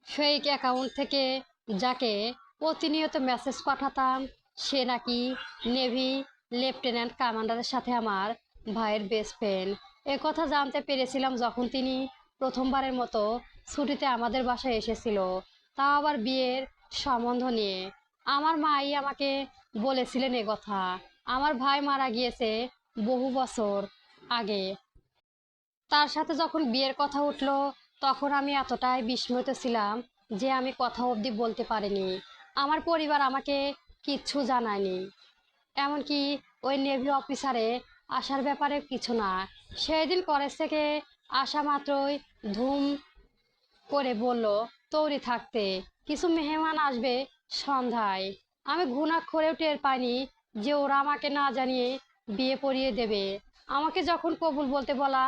Fake account থেকে যাকে প্রতিনিয়ত মেসেজ পাঠাতাম সে নাকি নেভি লেফটেন্যান্ট কমান্ডারের সাথে আমার ভাইয়ের বেস্ট ফ্রেন্ড। কথা জানতে পেরেছিলাম যখন তিনি প্রথমবারের মতো ছুটিতে আমাদের বাসায় এসেছিল, তাও আবার বিয়ের সম্বন্ধ নিয়ে। আমার মাই আমাকে বলেছিলেন কথা। আমার ভাই মারা গিয়েছে বহু বছর আগে। তার সাথে যখন বিয়ের কথা উঠলো তখন আমি এতটাই বিস্মিত ছিলাম যে আমি কথা অবধি বলতে পারিনি। আমার পরিবার আমাকে কিচ্ছু জানায়নি, এমনকি ওই নেভি অফিসারে আসার ব্যাপারে কিছু না। সেই দিন কলেজ থেকে আসা মাত্রই ধুম করে বলল তৈরি থাকতে, কিছু মেহমান আসবে সন্ধ্যায়। আমি ঘুণাক্ষরেও টের পাইনি যে ওরা আমাকে না জানিয়ে বিয়ে পড়িয়ে দেবে। আমাকে যখন কবুল বলতে বলা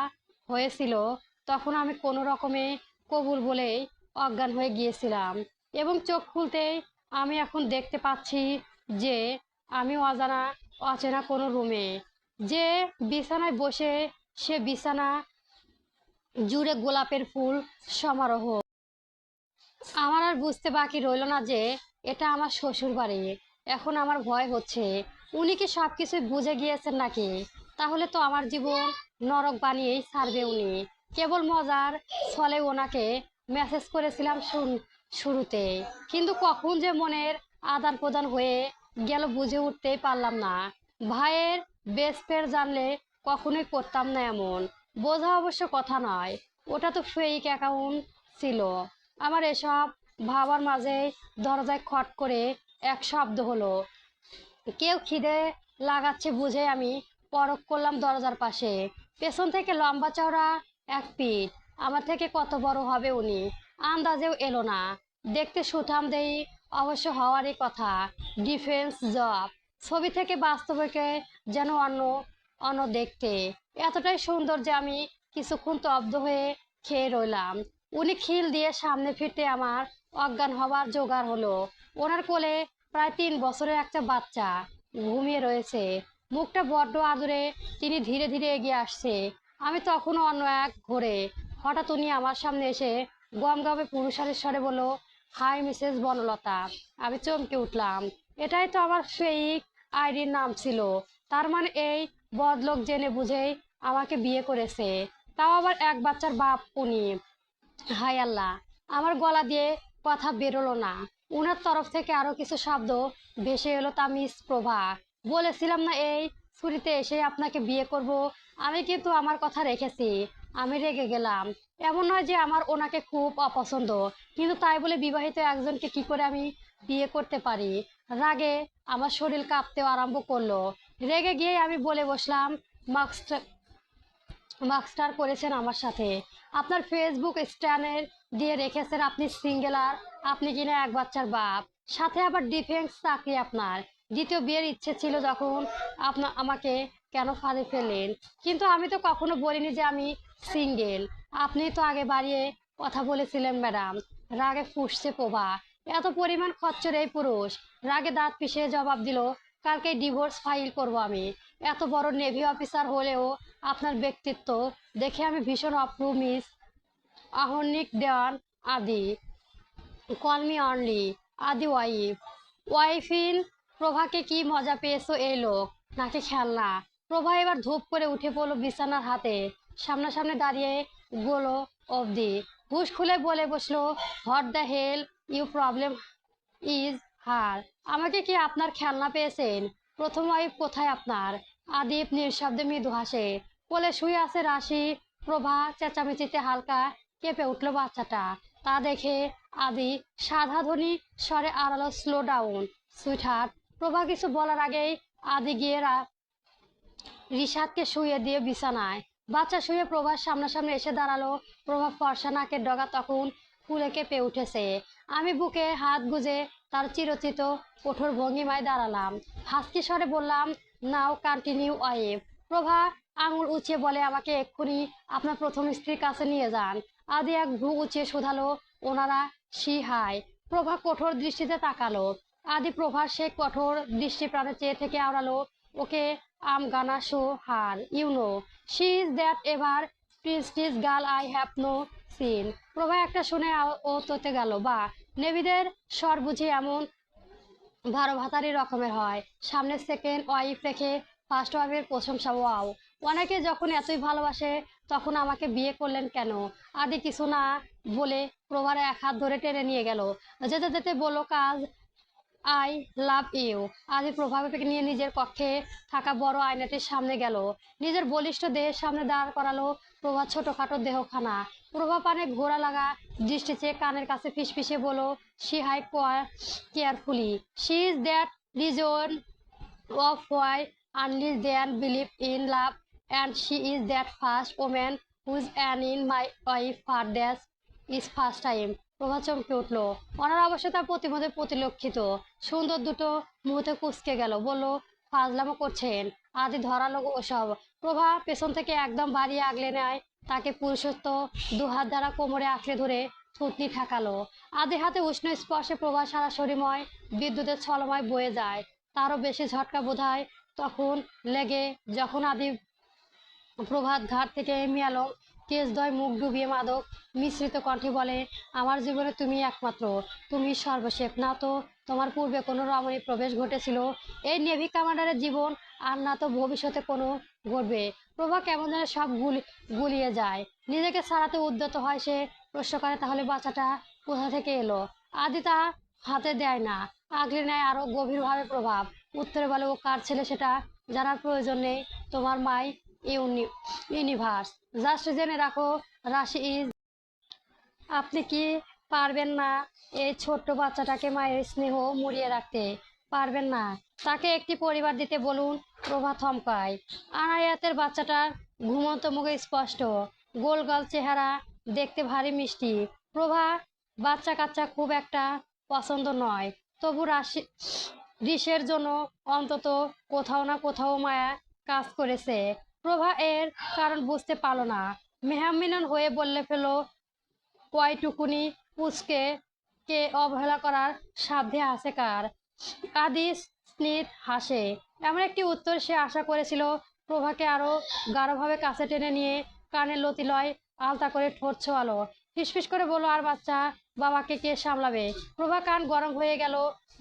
হয়েছিল তখন আমি কোনো রকমে কবুল বলেই অজ্ঞান হয়ে গিয়েছিলাম, এবং চোখ খুলতেই আমি এখন দেখতে পাচ্ছি যে আমি অচেনা কোনো রুমে, যে বিছানায় বসে, সে বিছানা জুড়ে গোলাপের ফুল সমারোহ। আমার আর বুঝতে বাকি রইল না যে এটা আমার শ্বশুর বাড়ি। এখন আমার ভয় হচ্ছে উনি কি সবকিছু বুঝে গিয়েছেন নাকি? তাহলে তো আমার জীবন নরক বানিয়েই ছাড়বে উনি। কেবল মজার ছলে ওনাকে মেসেজ করেছিলাম শুরুতে, কিন্তু কখন যে মনের আদান প্রদান হয়ে গেল বুঝে উঠতেই পারলাম না। ভাইয়ের বেস্ট ফ্রেন্ড জানলে কখনোই করতাম না এমন। বোঝা অবশ্য কথা নয়, ওটা তো ফেক অ্যাকাউন্ট ছিল। আমার এসব ভাবার মাঝে দরজায় খট করে এক শব্দ হলো। কেউ খিদে লাগাচ্ছে বুঝে আমি পরখ করলাম দরজার পাশে। পেছন থেকে লম্বা চওড়া এক পিঠ, আমার থেকে কত বড় হবে উনি আন্দাজেও এলো না। দেখতে সুঠাম দেই অবশ্য হওয়ারই কথা। ডিফেন্স জব, ছবি থেকে বাস্তবকে যেন অন্য অন্য দেখতে। এতটাই সুন্দর যে আমি কিছুক্ষণ স্তব্ধ হয়ে খেয়ে রইলাম। উনি খিল দিয়ে সামনে ফিরতে আমার অজ্ঞান হবার জোগাড় হলো। ওনার কোলে প্রায় 3 বছরের একটা বাচ্চা ঘুমিয়ে রয়েছে, মুখটা বড্ড আদুরে। তিনি ধীরে ধীরে এগিয়ে আসছে। আমি তখনও অন্য এক ঘোরে। হঠাৎ উনি আমার সামনে এসে গমগমে পুরুষারের স্বরে বলল, হাই মিসেস বনলতা। আমি চমকে উঠলাম। এটাই তো আমার ফেক আইডির নাম ছিল। তার মানে এই বদলোক জেনে বুঝেই আমাকে বিয়ে করেছে, তাও আবার এক বাচ্চার বাপ উনি। হাই আল্লাহ! আমার গলা দিয়ে কথা বেরোলো না। উনার তরফ থেকে আরো কিছু শব্দ ভেসে এলো। তা মিস প্রভা, বলেছিলাম না এই ছুটিতে এসে আপনাকে বিয়ে করব। আমি কিন্তু আমার কথা রেখেছি। আমি রেগে গেলাম। এমন নয় যে আমার ওনাকে খুব অপছন্দ, কিন্তু তাই বলে বিবাহিত একজনকে কি করে আমি বিয়ে করতে পারি? রাগে আমার শরীর কাঁপতেও আরম্ভ করলো। রেগে গিয়ে আমি বলে বসলাম, মাস্টার মাস্টার করেছেন আমার সাথে। আপনার ফেসবুক স্ট্যানের দিয়ে রেখেছেন আপনি সিঙ্গেল, আর আপনি কিনা এক বাচ্চার বাপ, সাথে আবার ডিফেন্স চাকরি আপনার। দ্বিতীয় বিয়ের ইচ্ছে ছিল যখন আপনার আমাকে কেন ফাঁদে ফেলেন? কিন্তু আমি তো কখনো বলিনি যে আমি সিঙ্গেল। আপনি তো আগে বাড়িয়ে কথা বলেছিলেন ম্যাডাম। রাগে ফুঁসছে প্রভা। এত পরিমাণ খচ্চর এই পুরুষ। রাগে দাঁত পিষে জবাব দিল, কালকে ডিভোর্স ফাইল করব আমি। এত বড় নেভি অফিসার হলেও আপনার ব্যক্তিত্ব দেখে আমি ভীষণ অপ্রুভ মিস আহনিক দেওয়ান আদি। কল মি অনলি আদি ওয়াইফ। ওয়াইফ ইন প্রভাকে কি মজা পেয়েছো এই লোক নাকি খেলনা? প্রভা এবার ধূপ করে উঠে পড়লো বিছানার হাতে সামনাসামনি দাঁড়িয়ে গোলো অবধি হুশ খুলে বলে বসলো, what the hell you problem is her. আমাকে কি আপনার খেলনা পেয়েছেন? প্রথম ওয়াইফ কোথায় আপনার? আদিপ নিঃশব্দে মৃদু হাসে। কোলে শুয়ে আছে রাশি। প্রভা চেঁচামেচিতে হালকা কেঁপে উঠলো বাচ্চাটা। তা দেখে আদি সাধাধনী স্বরে আড়ালো, স্লো ডাউন সুইটহার্ট। প্রভা কিছু বলার আগেই আদি গিয়ে রিশাদকে শুয়ে দিয়ে বিছানায়। বাচ্চা শুয়ে প্রভার সামনাসামনি এসে দাঁড়ালো। প্রভা ফর্সা নাকের ডগা তখন ফুলে কেঁপে উঠেছে। আমি বুকে হাত গুজে তার চিরচিত কঠোর ভঙ্গিমায় দাঁড়ালাম। হাসকি স্বরে বললাম, নাও কন্টিনিউ ওয়াইফ। প্রভা আঙুল উঁচিয়ে বলে, আমাকে এক্ষুনি আপনার প্রথম স্ত্রীর কাছে নিয়ে যান। আদি এক ভ্রু উঁচিয়ে শোধালো, ওনারা সি হাই। প্রভা কঠোর দৃষ্টিতে তাকালো। আদি প্রভার সে কঠোর দৃষ্টি প্রাণে চেয়ে থেকে আওড়ালো, ওকে I'm gonna show her, you know. She is that ever prettiest girl I have no scene. প্রভা একটা শুনে ও তোতে গেল, বা নেভিদের স্বর বুঝি এমন ভারো ভাতারি রকমের হয়। সামনে সেকেন্ড ওয়াইফ রেখে ফার্স্ট ওয়াইফের প্রশংসা, ওয়াও! অনেকে যখন এতই ভালোবাসে তখন আমাকে বিয়ে করলেন কেন? আদি কিছু না বলে প্রভার এক হাত ধরে টেনে নিয়ে গেল। যেতে যেতে বলল, কাজ আই লাভ ইউ। আদি প্রভাবকে নিয়ে নিজের কক্ষে থাকা বড় আয়নাটির সামনে গেল, নিজের বলিষ্ঠ দেহের সামনে দাঁড় করালো প্রভা ছোটখাটো দেহখানা। প্রভা পানে ঘোরা লাগা দৃষ্টি চেয়ে কানের কাছে ফিসফিসে বলো, she high carefully, she is that reason of why only then believe in love, and she is that first woman who's an in my wife for that is first time. প্রভা চমকে উঠলো। ওনার অবশ্য তার প্রতিমধ্যে পরিলক্ষিত সুন্দর দুটো মুহূর্তে কুঁচকে গেল, বলল, ফাজলামো করছেন। আদি ধরালো ওসব। প্রভা পেছন থেকে একদম বাড়িয়ে আগলে নেয় তাকে, পুরুষত্ব দুহাত দ্বারা কোমরে আঁকড়ে ধরে থুতনি ঠেকালো। আদি হাতে উষ্ণ স্পর্শে প্রভা সারা শরীরময় বিদ্যুতের ছলময় বয়ে যায়। তারও বেশি ঝটকা বোধহয় তখন লেগে যখন আদি প্রভাত ঘাট থেকে মিয়ালো কেশদ্বয় মুখ ডুবিয়ে মাদক মিশ্রিত কণ্ঠে বলে, আমার জীবনে তুমি একমাত্র, তুমি সর্বশেষ। না তো তোমার পূর্বে কোনো রমণী প্রবেশ ঘটেছিল এই নেভি কমান্ডারের জীবন, আর না তো ভবিষ্যতে কোনো ঘটবে। প্রভা কেমন যেন সব গুলিয়ে যায়, নিজেকে ছাড়াতে উদ্যত হয় সে। প্রশ্ন করে, তাহলে বাচ্চাটা কোথা থেকে এলো? আদি তা হাতে দেয় না, আগলে নেয় আরো গভীরভাবে। প্রভাব উত্তরে বলে, ও কার ছেলে সেটা জানার প্রয়োজন নেই, তোমার মাই ইউনিভার্স। জাস্ট জেনে রাখো, রাশি ইজ। আপনি কি পারবেন না এই ছোট্ট বাচ্চাটাকে মায়ের স্নেহ মুড়িয়ে রাখতে? পারবেন না তাকে একটি পরিবার দিতে বলুন? প্রভা থমকায়। আনায়াতের বাচ্চাটার ঘুমন্ত মুখে স্পষ্ট গোলগাল চেহারা, দেখতে ভারী মিষ্টি। প্রভা বাচ্চা কাচ্চা খুব একটা পছন্দ নয়, তবু রিসের জন্য অন্তত কোথাও না কোথাও মায়া কাজ করেছে। প্রভা এর কারণ বুঝতে পারল না, মেহামিনন হয়ে বললে ফেলো, কয়টুকুনি পুচকে কে অবহেলা করার সাধ্যে আছে কার? আদি স্নিত হাসে, এমন একটি উত্তর সে আশা করেছিল। প্রভাকে আরো গাঢ়ভাবে কাছে টেনে নিয়ে কানের লতিলয় আলতা করে ঠোঁট ছোয়ালো, ফিসফিস করে বলল, আর বাচ্চা বাবাকে কে সামলাবে? প্রভা কান গরম হয়ে গেল,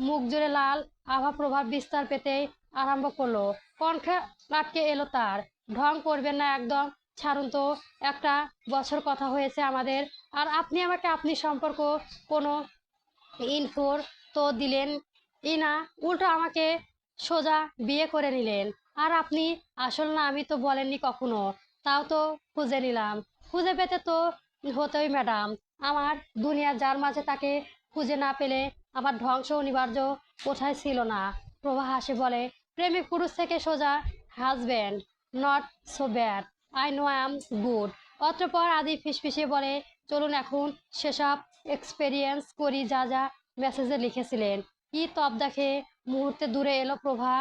মুখ জুড়ে লাল আভা প্রভাব বিস্তার পেতে আরম্ভ করলো। কণ্ঠে আটকে এলো তার, ঢং করবেন না একদম, ছাড়ুন তো। একটা বছর কথা হয়েছে আমাদের, আর আপনি আমাকে আপনি সম্পর্ক কোনো ইনফোর তো দিলেন ই না, উল্টো আমাকে সোজা বিয়ে করে নিলেন। আর আপনি আসল না আমি তো বলেননি কখনো, তাও তো খুঁজে নিলাম। খুঁজে পেতে তো হতোই ম্যাডাম আমার, দুনিয়া যার মাঝে তাকে খুঁজে না পেলে আমার ধ্বংস অনিবার্য। কোথায় ছিল না? প্রভা হাসে বলে, প্রেমিক পুরুষ থেকে সোজা husband, not so bad, I know I am good. অতঃপর আদি ফিসফিসিয়ে বলে, চলুন এখন সেসব এক্সপেরিয়েন্স করি যা যা মেসেজে লিখেছিলেন। কি তপ দেখে মুহূর্তে দূরে এলো প্রভা।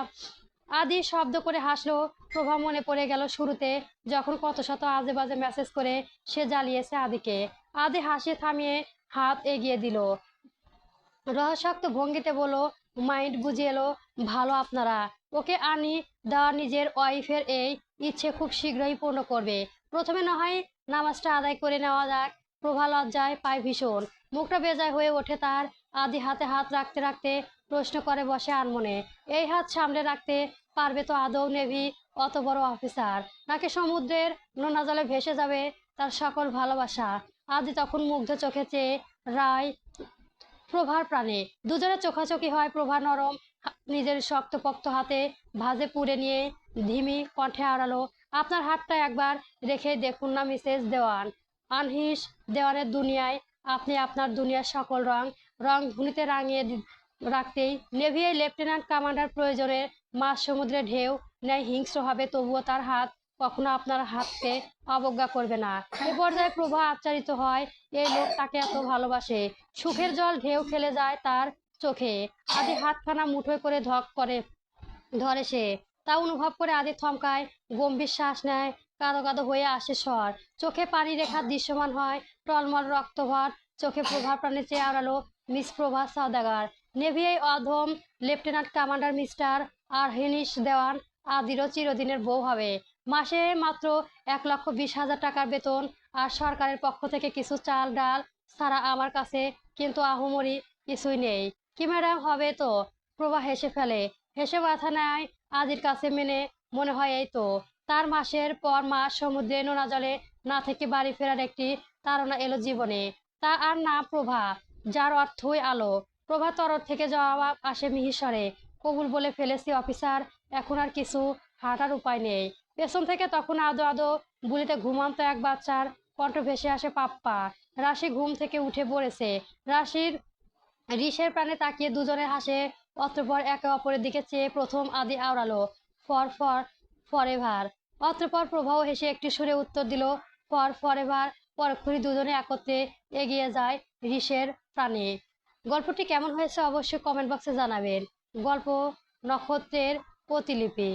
আদি শব্দ করে হাসলো। প্রভা মনে পড়ে গেল শুরুতে যখন কত শত আজে বাজে মেসেজ করে সে জ্বালিয়েছে আদিকে। আদি হাসি থামিয়ে হাত এগিয়ে দিল, রহস্যাক্ত ভঙ্গিতে বলো, মাইন্ড বুঝিয়ে এলো ভালো আপনারা। ওকে আনি দেওয়া নিজের ওয়াইফের এই ইচ্ছে খুব শীঘ্রই পূর্ণ করবে। প্রথমে না হয় নামাজটা আদায় করে নেওয়া যাক। প্রভা লজ্জায় পায় ভীষণ, মুখটা বেজায় হয়ে ওঠে তার। আদি হাতে হাত রাখতে রাখতে প্রশ্ন করে বসে আনমনে, এই হাত সামনে রাখতে পারবে তো আদৌ নেভি অত বড় অফিসার, নাকি সমুদ্রের নোনা জলে ভেসে যাবে তার সকল ভালোবাসা? আদি তখন মুগ্ধ চোখে চেয়ে রায় প্রভার প্রাণে। দুজনে চোখাচোখি হয়। প্রভা নরম নিজের শক্তপোক্ত হাতে ভাঁজে পুড়ে নিয়ে ধিমি কণ্ঠে আড়ালো, আপনার হাতটা একবার রেখে দেখুন না মিসেস দেওয়ান। আনহিস দেওয়ানের দুনিয়ায় আপনি আপনার দুনিয়ার সকল রং ধুনিতে রাঙিয়ে রাখতেই নেভি এই লেফটেন্যান্ট কমান্ডার প্রয়োজনে মাঝ সমুদ্রে ঢেউ নেয় হিংস্র হবে, তবুও তার হাত কখনো আপনার হাতকে অবজ্ঞা করবে না। এ পর্যায়ে প্রভা আচ্ছাদিত হয়, এই লোক তাকে এত ভালোবাসে। সুখের জল ঢেউ খেলে যায় তার চোখে। আদি হাতখানা মুঠোয় করে ধরে সে, তা অনুভব করে আদি থমকায়, গম্ভীর শ্বাস নেয়, কাঁদো কাঁদো হয়ে আসে স্বর, চোখে পানি রেখা দৃশ্যমান হয়। টলমল রক্তভর চোখে প্রভা প্রাণে চেয়ে আড়ালো মিস প্রভা সওদাগর, নেভি এই অধম লেফটেন্যান্ট কমান্ডার মিস্টার আরহিনিস দেওয়ান আদিরও চিরদিনের বউ হবে। মাসে মাত্র 1,20,000 টাকার বেতন আর সরকারের পক্ষ থেকে কিছু চাল ডাল ছাড়া আমার কাছে কিন্তু আহামরি কিছুই নেই। কি ম্যাডাম, হবে তো? প্রভা হেসে ফেলে। হেসে মাথা নেয় আদির কাছে মেনে। মনে হয় এই তো। তার মাসের পর মাস সমুদ্রে নোনা জলে না থেকে বাড়ি ফেরার একটি তাড়না এলো জীবনে। তা আর না প্রভা, যার অর্থই আলো। প্রভা তরফ থেকে জবাব আসে মিহিস্বরে, কবুল বলে ফেলেছি অফিসার, এখন আর কিছু হাঁটার উপায় নেই। পেছন থেকে তখন আদো আদো বুলিতে ঘুমান্ত এক বাচ্চার কণ্ঠ ভেসে আসে পাপ্পা। রাশি ঘুম থেকে উঠে পড়েছে। রাশির রিসের প্রাণে তাকিয়ে দুজনে হাসে। অতঃপর একে অপরের দিকে চেয়ে প্রথম আদি আওড়ালো, ফর ফর ফরএভার। অতঃপর প্রভাও হেসে একটি সুরে উত্তর দিল, ফর ফরএভার। পরক্ষণই দুজনে একত্রে এগিয়ে যায় রিসের প্রাণে। গল্পটি কেমন হয়েছে অবশ্যই কমেন্ট বক্সে জানাবেন। গল্প নক্ষত্রের প্রতিলিপি।